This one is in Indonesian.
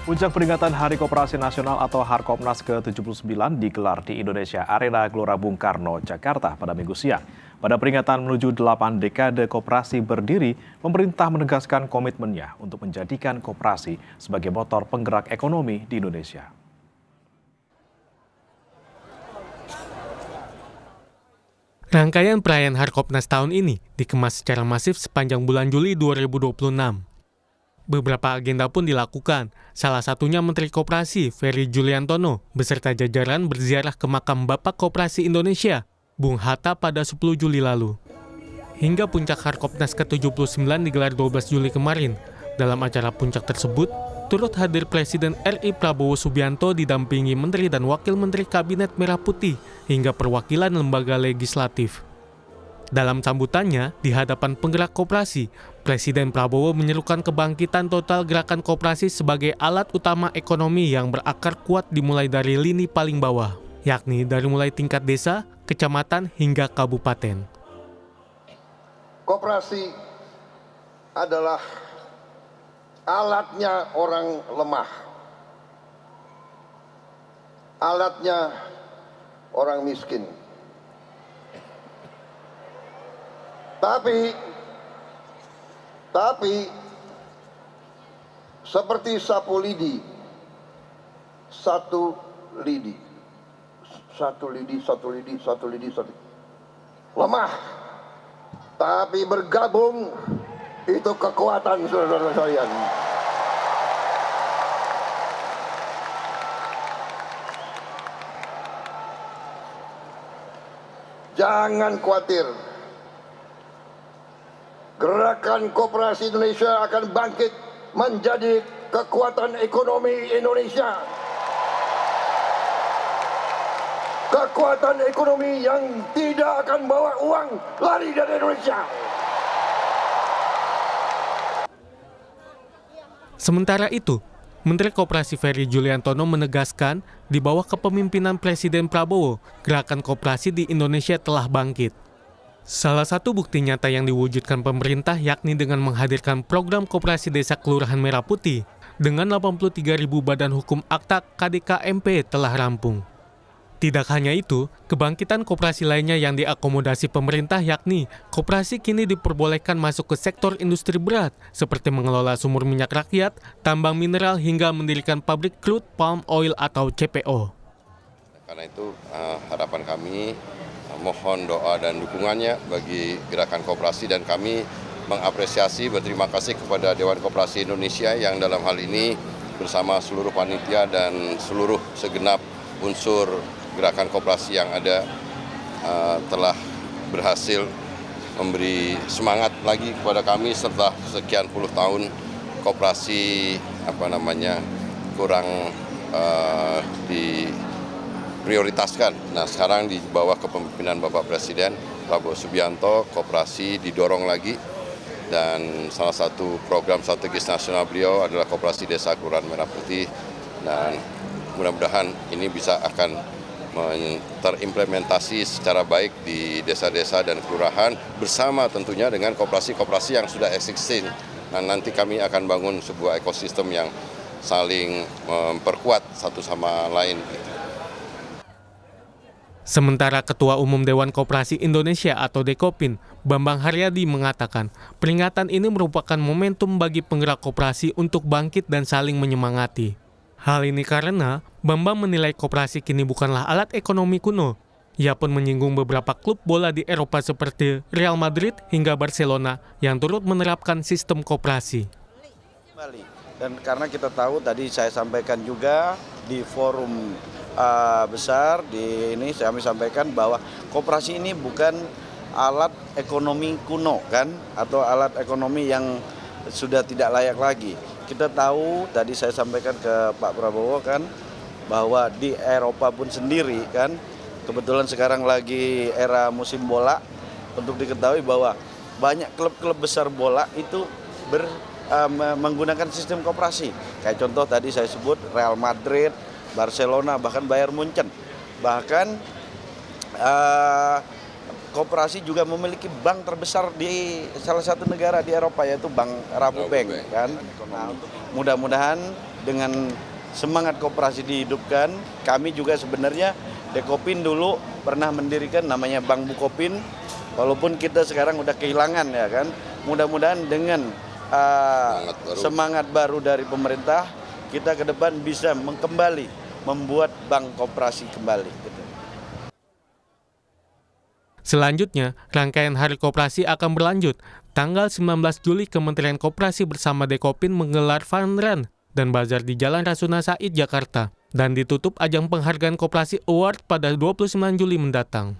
Puncak peringatan Hari Koperasi Nasional atau Harkopnas ke-79 digelar di Indonesia Arena Gelora Bung Karno, Jakarta pada Minggu siang. Pada peringatan menuju 8 dekade koperasi berdiri, pemerintah menegaskan komitmennya untuk menjadikan koperasi sebagai motor penggerak ekonomi di Indonesia. Rangkaian perayaan Harkopnas tahun ini dikemas secara masif sepanjang bulan Juli 2026. Beberapa agenda pun dilakukan, salah satunya Menteri Koperasi Ferry Juliantono beserta jajaran berziarah ke makam Bapak Koperasi Indonesia, Bung Hatta pada 10 Juli lalu. Hingga puncak Harkopnas ke-79 digelar 12 Juli kemarin. Dalam acara puncak tersebut, turut hadir Presiden RI Prabowo Subianto didampingi Menteri dan Wakil Menteri Kabinet Merah Putih hingga perwakilan lembaga legislatif. Dalam sambutannya di hadapan penggerak koperasi, Presiden Prabowo menyerukan kebangkitan total gerakan koperasi sebagai alat utama ekonomi yang berakar kuat dimulai dari lini paling bawah, yakni dari mulai tingkat desa, kecamatan, hingga kabupaten. Koperasi adalah alatnya orang lemah, alatnya orang miskin. Tapi seperti sapu lidi, satu lidi, lemah. Tapi bergabung itu kekuatan, saudara-saudara sekalian. Jangan khawatir. Gerakan Koperasi Indonesia akan bangkit menjadi kekuatan ekonomi Indonesia. Kekuatan ekonomi yang tidak akan bawa uang lari dari Indonesia. Sementara itu, Menteri Koperasi Ferry Juliantono menegaskan di bawah kepemimpinan Presiden Prabowo, gerakan koperasi di Indonesia telah bangkit. Salah satu bukti nyata yang diwujudkan pemerintah yakni dengan menghadirkan program Koperasi Desa Kelurahan Merah Putih dengan 83.000 badan hukum akta KDKMP telah rampung. Tidak hanya itu, kebangkitan koperasi lainnya yang diakomodasi pemerintah yakni koperasi kini diperbolehkan masuk ke sektor industri berat seperti mengelola sumur minyak rakyat, tambang mineral hingga mendirikan pabrik crude palm oil atau CPO. Karena itu harapan kami mohon doa dan dukungannya bagi gerakan koperasi dan kami mengapresiasi berterima kasih kepada Dewan Koperasi Indonesia yang dalam hal ini bersama seluruh panitia dan seluruh segenap unsur gerakan koperasi yang ada telah berhasil memberi semangat lagi kepada kami setelah sekian puluh tahun koperasi kurang diprioritaskan. Nah, sekarang di bawah kepemimpinan Bapak Presiden Prabowo Subianto, koperasi didorong lagi dan salah satu program strategis nasional beliau adalah Koperasi Desa Kelurahan Merah Putih dan mudah-mudahan ini bisa akan terimplementasi secara baik di desa-desa dan kelurahan bersama tentunya dengan koperasi-koperasi yang sudah existing. Nah, nanti kami akan bangun sebuah ekosistem yang saling memperkuat satu sama lain. Sementara Ketua Umum Dewan Koperasi Indonesia atau Dekopin, Bambang Haryadi mengatakan, peringatan ini merupakan momentum bagi penggerak koperasi untuk bangkit dan saling menyemangati. Hal ini karena Bambang menilai koperasi kini bukanlah alat ekonomi kuno. Ia pun menyinggung beberapa klub bola di Eropa seperti Real Madrid hingga Barcelona yang turut menerapkan sistem koperasi. Dan karena kita tahu tadi saya sampaikan juga di forum besar di ini kami sampaikan bahwa koperasi ini bukan alat ekonomi kuno kan atau alat ekonomi yang sudah tidak layak lagi. Kita tahu tadi saya sampaikan ke Pak Prabowo kan bahwa di Eropa pun sendiri kan kebetulan sekarang lagi era musim bola untuk diketahui bahwa banyak klub-klub besar bola itu menggunakan sistem koperasi. Kayak contoh tadi saya sebut Real Madrid, Barcelona, bahkan Bayern Munchen. Bahkan koperasi juga memiliki bank terbesar di salah satu negara di Eropa yaitu Bank Rabobank kan. Nah, mudah-mudahan dengan semangat koperasi dihidupkan. Kami juga sebenarnya Dekopin dulu pernah mendirikan namanya Bank Bukopin, walaupun kita sekarang udah kehilangan ya kan. Mudah-mudahan dengan semangat baru dari pemerintah, kita ke depan bisa kembali membuat bank koperasi kembali. Gitu. Selanjutnya, rangkaian Hari Koperasi akan berlanjut. Tanggal 19 Juli, Kementerian Koperasi bersama Dekopin menggelar fun run dan bazar di Jalan Rasuna Said, Jakarta. Dan ditutup ajang penghargaan Koperasi Award pada 29 Juli mendatang.